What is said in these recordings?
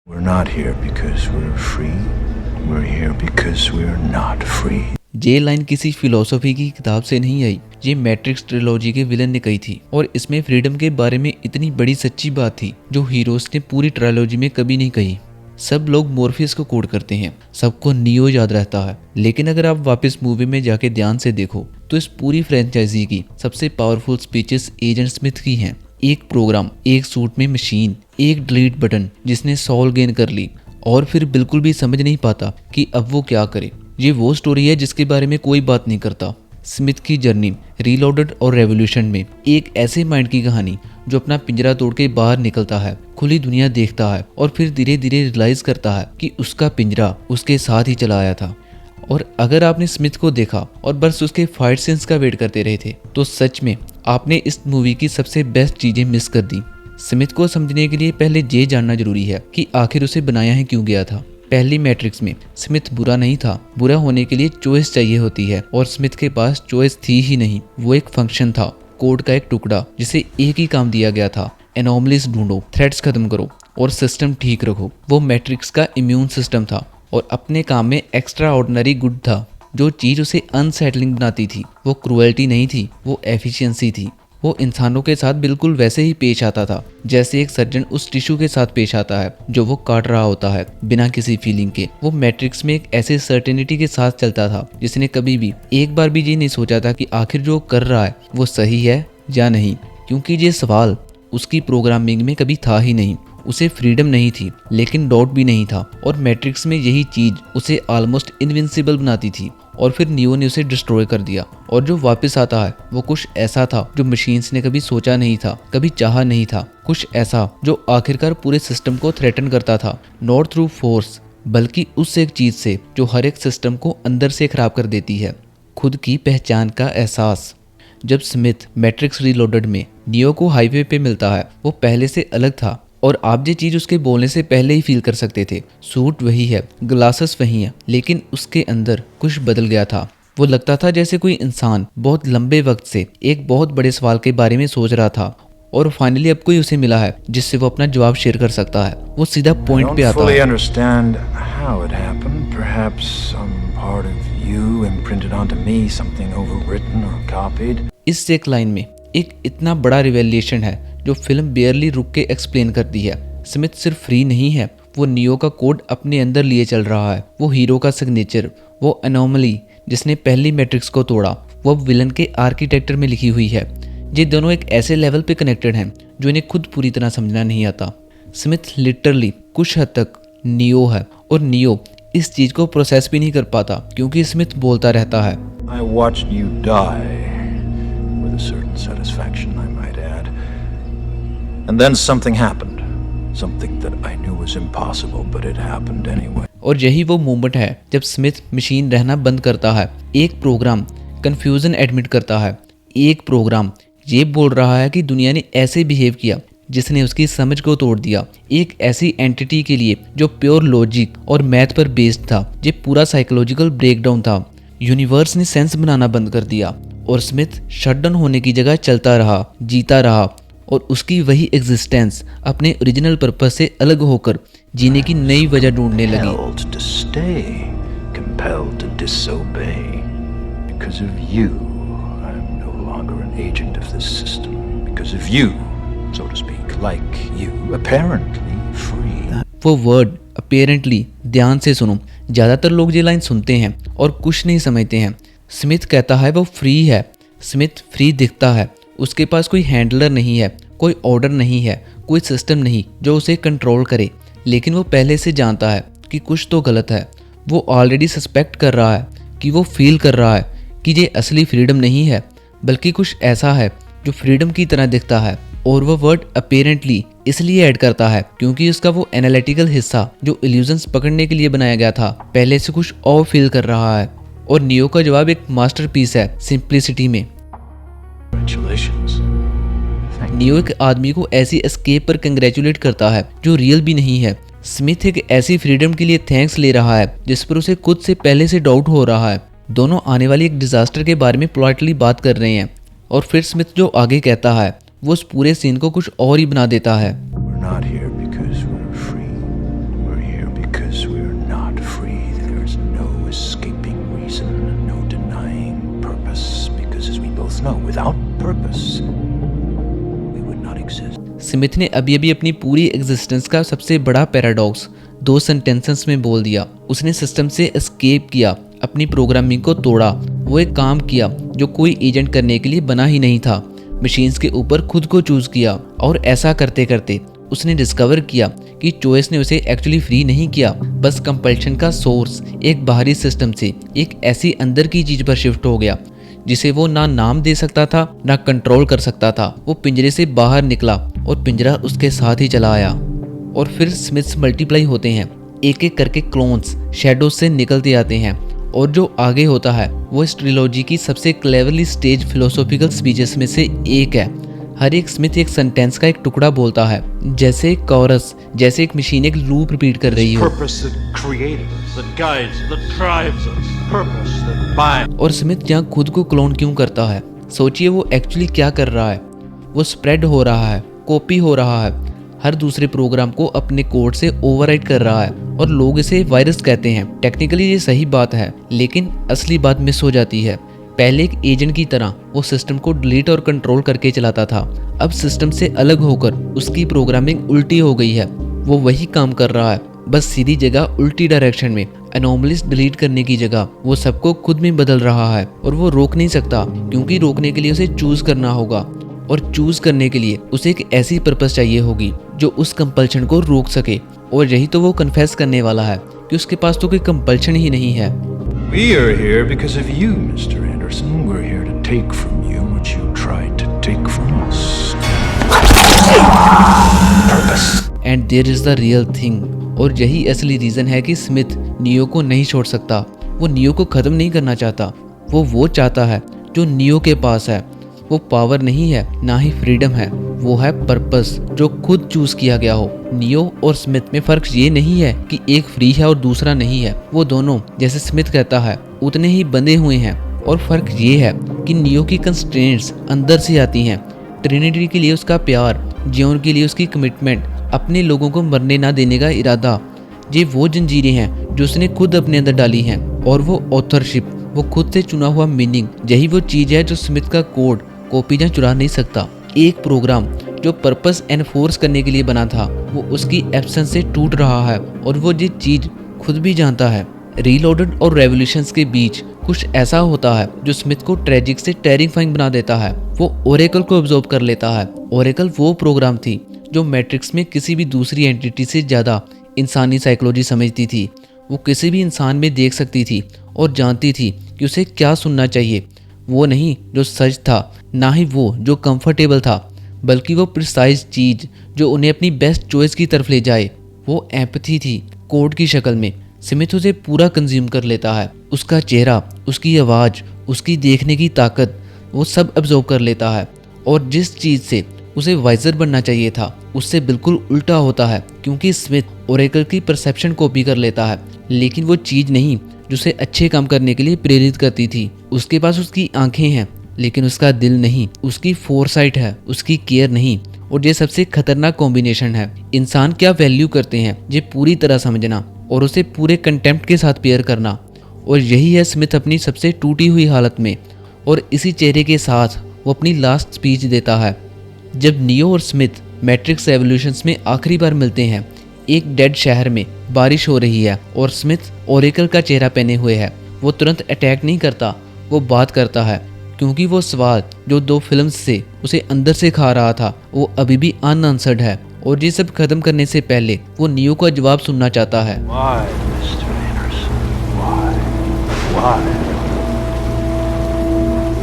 We're not here because we're free. We're here because we're not free. ये line किसी philosophy की किताब से नहीं आई, ये मैट्रिक्स ट्रिलॉजी के विलन ने कही थी और इसमें फ्रीडम के बारे में इतनी बड़ी सच्ची बात थी जो हीरोज ने पूरी ट्रिलॉजी में कभी नहीं कही। सब लोग मॉर्फियस को कोड करते हैं, सबको नियो याद रहता है, लेकिन अगर आप वापस मूवी में जाके ध्यान से देखो तो इस पूरी फ्रेंचाइजी की सबसे पावरफुल स्पीचेस एजेंट स्मिथ की हैं। एक प्रोग्राम, एक सूट में मशीन, एक डिलीट बटन जिसने सॉल गेन कर ली और फिर बिल्कुल भी समझ नहीं पाता कि अब वो क्या करे। ये वो स्टोरी है जिसके बारे में कोई बात नहीं करता। स्मिथ की जर्नी, रीलोडेड और रेवोल्यूशन में एक ऐसे माइंड की कहानी जो अपना पिंजरा तोड़ के बाहर निकलता है, खुली दुनिया देखता है और फिर धीरे धीरे रियलाइज करता है कि उसका पिंजरा उसके साथ ही चला आया था। और अगर आपने स्मिथ को देखा और बस उसके फाइट सीन्स का वेट करते रहे थे तो सच में आपने इस मूवी की सबसे बेस्ट चीजें मिस कर दी। स्मिथ को समझने के लिए पहले ये जानना जरूरी है कि आखिर उसे बनाया ही क्यों गया था। पहली मैट्रिक्स में स्मिथ बुरा नहीं था, बुरा होने के लिए चॉइस चाहिए होती है और स्मिथ के पास चॉइस थी ही नहीं। वो एक फंक्शन था, कोड का एक टुकड़ा जिसे एक ही काम दिया गया था, एनोमलीज ढूंढो, थ्रेड्स खत्म करो और सिस्टम ठीक रखो। वो मैट्रिक्स का इम्यून सिस्टम था और अपने काम में एक्स्ट्रा ऑर्डिनरी गुड था। जो चीज उसे अनसेटलिंग बनाती थी वो क्रूएल्टी नहीं थी, वो एफिशिएंसी थी। वो इंसानों के साथ बिल्कुल वैसे ही पेश आता था जैसे एक सर्जन उस टिश्यू के साथ पेश आता है जो वो काट रहा होता है, बिना किसी फीलिंग के। वो मैट्रिक्स में एक ऐसे सर्टेनिटी के साथ चलता था जिसने कभी भी एक बार भी ये नहीं सोचा था कि आखिर जो कर रहा है वो सही है या नहीं, क्योंकि ये सवाल उसकी प्रोग्रामिंग में कभी था ही नहीं। उसे फ्रीडम नहीं थी लेकिन डाउट भी नहीं था और मैट्रिक्स में यही चीज उसे ऑलमोस्ट इनविंसिबल बनाती थी। और फिर नियो ने उसे डिस्ट्रॉय कर दिया और जो वापस आता है वो कुछ ऐसा था जो मशीन्स ने कभी सोचा नहीं था, कभी चाहा नहीं था। कुछ ऐसा जो आखिरकार पूरे सिस्टम को थ्रेटन करता था, नॉट थ्रू फोर्स बल्कि उस एक चीज से जो हर एक सिस्टम को अंदर से खराब कर देती है, खुद की पहचान का एहसास। जब स्मिथ मैट्रिक्स रीलोडेड में नियो को हाईवे पे मिलता है वो पहले से अलग था और आप ये चीज उसके बोलने से पहले ही फील कर सकते थे। सूट वही है, ग्लासेस वही हैं, लेकिन उसके अंदर कुछ बदल गया था। वो लगता था जैसे कोई इंसान बहुत लंबे वक्त से एक बहुत बड़े सवाल के बारे में सोच रहा था और फाइनली अब कोई उसे मिला है जिससे वो अपना जवाब शेयर कर सकता है। वो सीधा पॉइंट पे आता है। इस एक लाइन में एक इतना बड़ा रिवेलिएशन है जो फिल्म बेयरली रुक के एक्सप्लेन करती है। स्मिथ सिर्फ फ्री नहीं है, वो नियो का कोड अपने अंदर लिए चल रहा है, वो हीरो का सिग्नेचर, वो एनोमली जिसने पहली मैट्रिक्स को तोड़ा, वो विलन के आर्किटेक्चर में लिखी हुई है। ये दोनों एक ऐसे लेवल पे कनेक्टेड हैं जो इन्हें खुद पूरी तरह समझना नहीं आता। स्मिथ लिटरली कुछ हद तक नियो है और नियो इस चीज को प्रोसेस भी नहीं कर पाता क्योंकि स्मिथ बोलता रहता है, I watched you die with a certain satisfaction, I might add. And then something happened. Something that I knew was impossible, but it happened anyway. और यही वो मोमेंट है जब स्मिथ मशीन रहना बंद करता है। एक प्रोग्राम कंफ्यूजन एडमिट करता है, एक प्रोग्राम ये बोल रहा है कि दुनिया ने ऐसे बिहेव किया जिसने उसकी समझ को तोड़ दिया। एक ऐसी एंटिटी के लिए जो प्योर लॉजिक और मैथ पर बेस्ड था, ये पूरा साइकोलॉजिकल ब्रेकडाउन था। यूनिवर्स ने सेंस बनाना बंद कर दिया और स्मिथ शटडाउन होने की जगह चलता रहा, जीता रहा और उसकी वही एग्जिस्टेंस अपने ओरिजिनल पर्पस से अलग होकर जीने की नई वजह ढूंढने लगी। वो वर्ड अपेरेंटली, ध्यान से सुनो, ज्यादातर लोग ये लाइन सुनते हैं और कुछ नहीं समझते हैं। स्मिथ कहता है वो फ्री है। स्मिथ फ्री दिखता है, उसके पास कोई हैंडलर नहीं है, कोई ऑर्डर नहीं है, कोई सिस्टम नहीं जो उसे कंट्रोल करे, लेकिन वो पहले से जानता है कि कुछ तो गलत है। वो ऑलरेडी सस्पेक्ट कर रहा है कि वो फील कर रहा है कि ये असली फ्रीडम नहीं है बल्कि कुछ ऐसा है जो फ्रीडम की तरह दिखता है। और वो वर्ड अपेरेंटली इसलिए ऐड करता है क्योंकि उसका वो एनालिटिकल हिस्सा जो इल्यूजन्स पकड़ने के लिए बनाया गया था पहले से कुछ और फील कर रहा है। और नियो का जवाब एक मास्टरपीस है सिंप्लिसिटी में। नियो एक आदमी को ऐसी एस्केप पर कंग्रेचुलेट करता है जो रियल भी नहीं है। स्मिथ एक ऐसी फ्रीडम के लिए थैंक्स ले रहा है जिस पर उसे खुद से पहले से डाउट हो रहा है। दोनों आने वाली एक डिजास्टर के बारे में पोलाइटली बात कर रहे हैं और फिर स्मिथ जो आगे कहता है वो उस पूरे सीन को कुछ और ही बना देता है। We're not here because we're free. No, without purpose, we would not exist. Smith ने अभी अभी अपनी पूरी एग्जिस्टेंस का सबसे बड़ा पैराडॉक्स 2 सेंटेंसेस में बोल दिया। उसने सिस्टम से एस्केप किया, अपनी प्रोग्रामिंग को तोड़ा, वो एक काम किया जो कोई एजेंट करने के लिए बना ही नहीं था, मशीन्स के ऊपर खुद को चूज किया। और ऐसा करते करते उसने डिस्कवर किया कि चॉइस ने उसे एक्चुअली फ्री नहीं किया, बस कंपल्शन का सोर्स एक बाहरी सिस्टम से एक ऐसी अंदर की चीज पर शिफ्ट हो गया जिसे वो ना नाम दे सकता था ना कंट्रोल कर सकता था। वो पिंजरे से बाहर निकला और पिंजरा उसके साथ ही चला आया। और फिर स्मिथ्स मल्टीप्लाई होते हैं, एक एक करके क्लोन्स शैडोज से निकलते आते हैं। और जो आगे होता है वो इस ट्रिलॉजी की सबसे क्लेवरली स्टेज फिलोसॉफिकल स्पीचेस में से एक है। हर एक स्मिथ एक सेंटेंस का एक टुकड़ा बोलता है, जैसे एक कोरस, जैसे एक मशीन एक लूप रिपीट कर रही हो। और स्मिथ यहाँ खुद को क्लोन क्यों करता है? सोचिए वो एक्चुअली क्या कर रहा है। वो स्प्रेड हो रहा है, कॉपी हो रहा है, हर दूसरे प्रोग्राम को अपने कोड से ओवरराइट कर रहा है और लोग इसे वायरस कहते हैं। टेक्निकली ये सही बात है, लेकिन असली बात मिस हो जाती है। पहले एक एजेंट की तरह वो सिस्टम को डिलीट और कंट्रोल करके चलाता था। अब सिस्टम से अलग होकर उसकी प्रोग्रामिंग उल्टी हो गई है। वो वही काम कर रहा है, बस सीधी जगह उल्टी डायरेक्शन में। एनोमलीज डिलीट करने की जगह वो सबको खुद में बदल रहा है और वो रोक नहीं सकता, क्योंकि रोकने के लिए उसे चूज करना होगा। और चूज करने के लिए उसे एक ऐसी पर्पस चाहिए होगी जो उस कंपल्शन को रोक सके। और यही तो वो कन्फेस करने वाला है कि उसके पास तो कोई कंपल्शन ही नहीं है। We are here because of you, Mr. Anderson. We're here to take from you what you tried to take from us. Purpose. And there is the real thing. और यही असली रीजन है कि स्मिथ नियो को नहीं छोड़ सकता। वो नियो को खत्म नहीं करना चाहता। वो चाहता है जो नियो के पास है। वो पावर नहीं है, ना ही फ्रीडम है, वो है पर्पस जो खुद चूज किया गया हो। नियो और स्मिथ में फर्क ये नहीं है कि एक फ्री है और दूसरा नहीं है। वो दोनों, जैसे स्मिथ कहता है, उतने ही बंधे हुए हैं। और फर्क ये है कि नियो की कंस्ट्रेंट्स अंदर से आती हैं। ट्रिनिटी के लिए उसका प्यार, जियोन के लिए उसकी कमिटमेंट, अपने लोगों को मरने ना देने का इरादा, ये वो जंजीरें हैं जो उसने खुद अपने अंदर डाली हैं। और वो ऑथरशिप, वो खुद से चुना हुआ मीनिंग, यही वो चीज़ है जो स्मिथ का कोड कॉपी या चुरा नहीं सकता। एक प्रोग्राम जो पर्पस एनफोर्स करने के लिए बना था, वो उसकी एब्सेंस से टूट रहा है और वो ये चीज़ खुद भी जानता है। रीलोडेड और रेवोल्यूशंस के बीच कुछ ऐसा होता है जो स्मिथ को ट्रेजिक से टेरिफाइंग बना देता है। वो ओरेकल को ऑब्जॉर्व कर लेता है। ओरेकल वो प्रोग्राम थी जो मैट्रिक्स में किसी भी दूसरी एंटिटी से ज़्यादा इंसानी साइकोलॉजी समझती थी। वो किसी भी इंसान में देख सकती थी और जानती थी कि उसे क्या सुनना चाहिए। वो नहीं जो सच था, ना ही वो जो कंफर्टेबल था, बल्कि वो प्रिसाइज चीज़ जो उन्हें अपनी बेस्ट चॉइस की तरफ ले जाए। वो एम्पैथी थी कोड की शक्ल में। स्मिथ उसे पूरा कंज्यूम कर लेता है। उसका चेहरा, उसकी आवाज़, उसकी देखने की ताकत, वो सब अब्जॉर्ब कर लेता है। और जिस चीज़ से उसे वाइजर बनना चाहिए था, उससे बिल्कुल उल्टा होता है, क्योंकि स्मिथ ओरेकल की परसेप्शन कॉपी कर लेता है, लेकिन वो चीज़ नहीं जो उसे अच्छे काम करने के लिए प्रेरित करती थी। उसके पास उसकी आंखें हैं, लेकिन उसका दिल नहीं। उसकी फोरसाइट है, उसकी केयर नहीं। और ये सबसे खतरनाक कॉम्बिनेशन है। इंसान क्या वैल्यू करते हैं ये पूरी तरह समझना और उसे पूरे कंटेम्प्ट के साथ पेयर करना। और यही है स्मिथ अपनी सबसे टूटी हुई हालत में। और इसी चेहरे के साथ वो अपनी लास्ट स्पीच देता है। जब नियो और स्मिथ मैट्रिक्स रेवोल्यूशंस में आखिरी बार मिलते हैं, एक डेड शहर में बारिश हो रही है और स्मिथ ओरेकल का चेहरा पहने हुए है। वो तुरंत अटैक नहीं करता, वो बात करता है, क्योंकि वो सवाल जो 2 फिल्म्स से उसे अंदर से खा रहा था, वो अभी भी अनआंसर्ड है। और ये सब खत्म करने से पहले वो नियो का जवाब सुनना चाहता है। Why, Mr. Anderson? Why?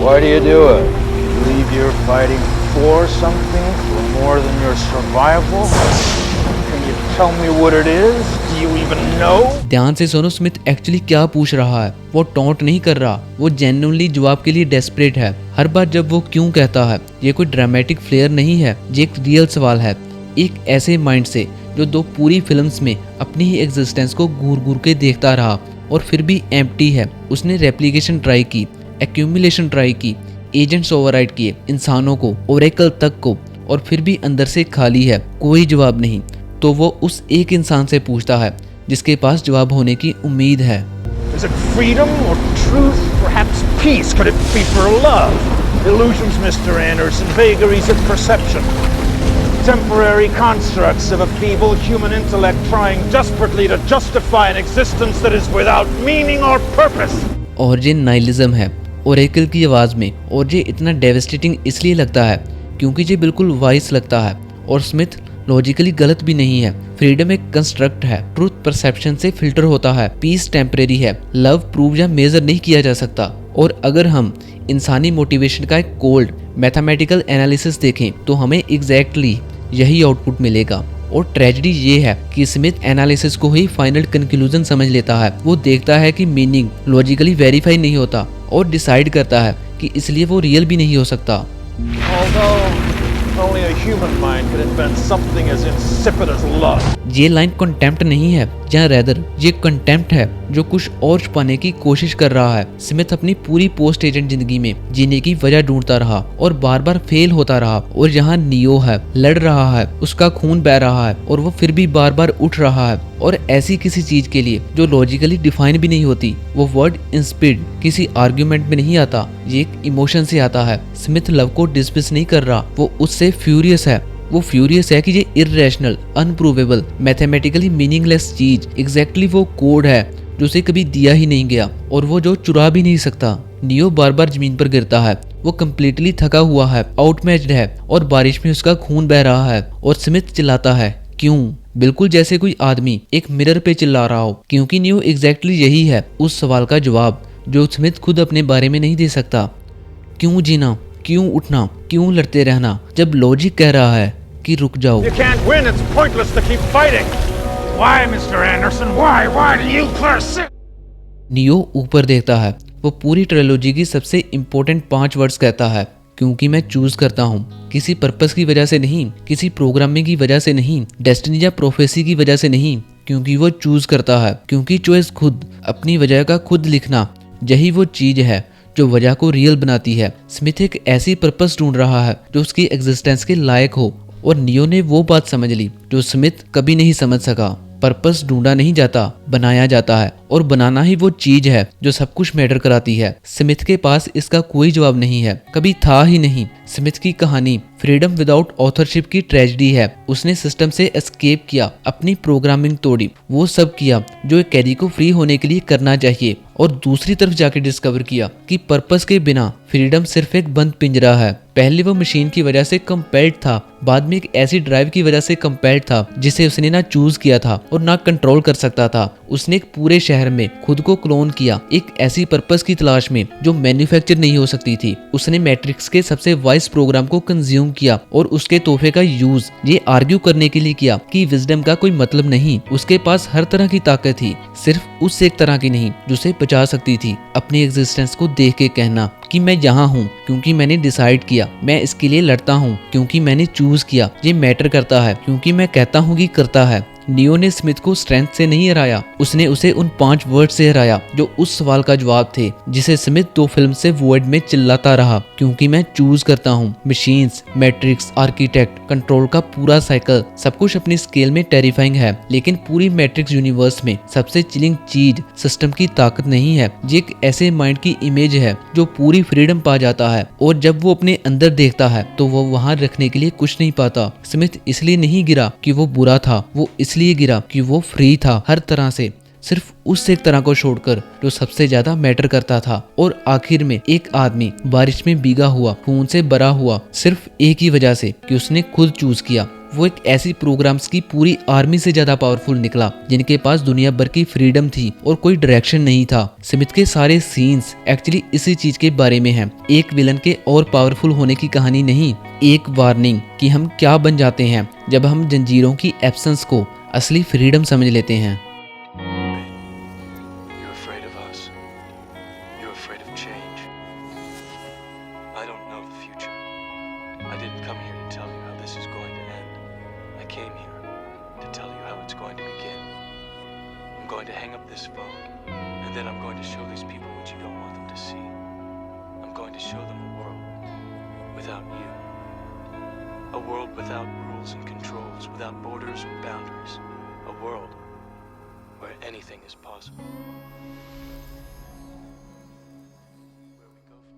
Why do you do it? You believe you're fighting for something, for more than your survival? Can you tell me what it is? Do you even know? ध्यान से सुनो, Smith actually क्या पूछ रहा है। वो taunt नहीं कर रहा, वो जेन्युइनली जवाब के लिए डेस्परेट है। हर बार जब वो क्यों कहता है, ये कोई ड्रामेटिक फ्लेयर नहीं है, ये एक रियल सवाल है। एक ऐसे माइंड से जो 2 पूरी फिल्म्स में अपनी ही एग्जिस्टेंस को घूर घूर के देखता रहा और फिर भी एम्प्टी है। उसने रेप्लिकेशन ट्राई की, एक्यूमुलेशन ट्राई की, एजेंट्स ओवरराइड किए, इंसानों को, ओरेकल तक को, और फिर भी अंदर से खाली है, कोई जवाब नहीं। तो वो उस एक इंसान से पूछता है जिसके पास जवाब होने की उम्मीद है। Is it freedom or truth? Perhaps peace? Could it be for love? Illusions, Mr. Anderson, vagaries of perception. Temporary constructs of a feeble human intellect trying desperately to justify an existence that is without meaning or purpose. और ये nihilism है Oracle की आवाज़ में, और ये इतना devastating इसलिए लगता है क्योंकि ये बिल्कुल वाइस लगता है और स्मिथ लॉजिकली गलत भी नहीं है। फ्रीडम एक कंस्ट्रक्ट है, ट्रूथ परसेप्शन से फिल्टर होता है, पीस टेम्परेरी है, लव प्रूव या मेजर नहीं किया जा सकता। और अगर हम इंसानी मोटिवेशन का एक कोल्ड मैथमेटिकल एनालिसिस देखें तो हमें एग्जैक्टली यही आउटपुट मिलेगा। और ट्रेजेडी ये है कि स्मिथ एनालिसिस को ही फाइनल कंक्लूजन समझ लेता है। वो देखता है कि मीनिंग लॉजिकली वेरीफाई नहीं होता और डिसाइड करता है कि इसलिए वो रियल भी नहीं हो सकता। Only a human mind could invent something as insipid as love. ये लाइन कंटेम्प्ट नहीं है या रेदर ये कंटेम्प्ट है जो कुछ और छुपाने की कोशिश कर रहा है। स्मिथ अपनी पूरी पोस्ट एजेंट जिंदगी में जीने की वजह ढूंढता रहा और बार बार फेल होता रहा। और यहाँ नियो है, लड़ रहा है, उसका खून बह रहा है और वो फिर भी बार बार उठ रहा है। और ऐसी किसी चीज के लिए जो लॉजिकली डिफाइन भी नहीं होती, वो वर्ड इंस्पिड किसी आर्ग्यूमेंट में नहीं आता, ये एक इमोशन से आता है। स्मिथ लव को डिसमिस नहीं कर रहा, वो उससे फ्यूरियस है। वो फ्यूरियस है कि ये इररेशनल, अनप्रूवेबल, मैथमेटिकली मीनिंगलेस चीज एग्जैक्टली वो कोड है जो उसे कभी दिया ही नहीं गया और वो जो चुरा भी नहीं सकता। नियो बार बार जमीन पर गिरता है, वो कम्प्लीटली थका हुआ है, आउटमैच्ड है और बारिश में उसका खून बह रहा है। और स्मिथ चिल्लाता है क्यों, बिल्कुल जैसे कोई आदमी एक मिरर पे चिल्ला रहा हो, क्योंकि नियो एग्जैक्टली यही है उस सवाल का जवाब जो स्मिथ खुद अपने बारे में नहीं दे सकता। क्यों जीना, क्यों उठना, क्यों लड़ते रहना जब लॉजिक कह रहा है कि रुक जाओ। You can't win, it's pointless to keep fighting. Why, Mr. Anderson? Why do you persist? Neo ऊपर देखता है, वो पूरी ट्रिलॉजी की सबसे इम्पोर्टेंट 5 वर्ड्स कहता है, क्योंकि मैं चूज करता हूँ, किसी पर्पस की वजह से नहीं, किसी प्रोग्रामिंग की वजह से नहीं, डेस्टिनी या प्रोफेसी की वजह से नहीं, क्योंकि वो चूज करता है। क्योंकि चॉइस खुद, अपनी वजह का खुद लिखना, यही वो चीज है जो वजह को रियल बनाती है। स्मिथ एक ऐसी पर्पस ढूंढ रहा है जो उसकी एग्जिस्टेंस के लायक हो, और नियो ने वो बात समझ ली जो स्मिथ कभी नहीं समझ सका। पर्पस ढूंढा नहीं जाता, बनाया जाता है, और बनाना ही वो चीज है जो सब कुछ मैटर कराती है। स्मिथ के पास इसका कोई जवाब नहीं है, कभी था ही नहीं। स्मिथ की कहानी फ्रीडम विदाउट ऑथरशिप की ट्रेजेडी है। उसने सिस्टम से एस्केप किया, अपनी प्रोग्रामिंग तोड़ी, वो सब किया जो एक कैदी को फ्री होने के लिए करना चाहिए, और दूसरी तरफ जाके डिस्कवर किया कि पर्पस के बिना फ्रीडम सिर्फ एक बंद पिंजरा है। पहले वो मशीन की वजह से कंपेल्ड था, बाद में एक ऐसी ड्राइव की वजह से कंपेल्ड था जिसे उसने ना चूज किया था और ना कंट्रोल कर सकता था। उसने एक पूरे शहर में खुद को क्लोन किया, एक ऐसी पर्पस की तलाश में जो मैन्युफैक्चर नहीं हो सकती थी। उसने मैट्रिक्स के सबसे वाइस प्रोग्राम को कंज्यूम किया और उसके तोहफे का यूज ये आर्ग्यू करने के लिए किया कि विजडम का कोई मतलब नहीं। उसके पास हर तरह की ताकत थी, सिर्फ उस एक तरह की नहीं जो उसे बचा सकती थी। अपनी एग्जिस्टेंस को देख के कहना कि मैं यहाँ हूँ क्योंकि मैंने डिसाइड किया, मैं इसके लिए लड़ता हूँ क्योंकि मैंने चूज किया, ये मैटर करता है क्योंकि मैं कहता हूँ कि करता है। नियो ने स्मिथ को स्ट्रेंथ से नहीं हराया, उसने उसे उन 5 वर्ड से हराया जो उस सवाल का जवाब थे जिसे स्मिथ 2 फिल्म से वर्ड में चिल्लाता रहा, क्योंकि मैं चूज करता हूँ। मशीन्स, मैट्रिक्स, आर्किटेक्ट, कंट्रोल का पूरा साइकिल, सब कुछ अपनी स्केल में टेरिफाइंग है, लेकिन पूरी मैट्रिक्स यूनिवर्स में सबसे चिलिंग चीज सिस्टम की ताकत नहीं है। ये एक ऐसे माइंड की इमेज है जो पूरी फ्रीडम पा जाता है, और जब वो अपने अंदर देखता है तो वो वहां रखने के लिए कुछ नहीं पाता। स्मिथ इसलिए नहीं गिरा कि वो बुरा था, वो इसलिए गिरा कि वो फ्री था हर तरह से, सिर्फ उस एक तरह को छोड़कर जो सबसे ज्यादा मैटर करता था। और आखिर में एक आदमी बारिश में भीगा हुआ, खून से भरा हुआ, सिर्फ एक ही वजह से कि उसने खुद चूज किया। वो एक ऐसी प्रोग्राम्स की पूरी आर्मी से ज्यादा पावरफुल निकला जिनके पास दुनिया भर की फ्रीडम थी और कोई डायरेक्शन नहीं था। स्मिथ के सारे सीन्स एक्चुअली इसी चीज के बारे में हैं, एक विलन के और पावरफुल होने की कहानी नहीं, एक वार्निंग कि हम क्या बन जाते हैं जब हम जंजीरों की एब्सेंस को असली फ्रीडम समझ लेते हैं। A world without rules and controls, without borders or boundaries. A world where anything is possible.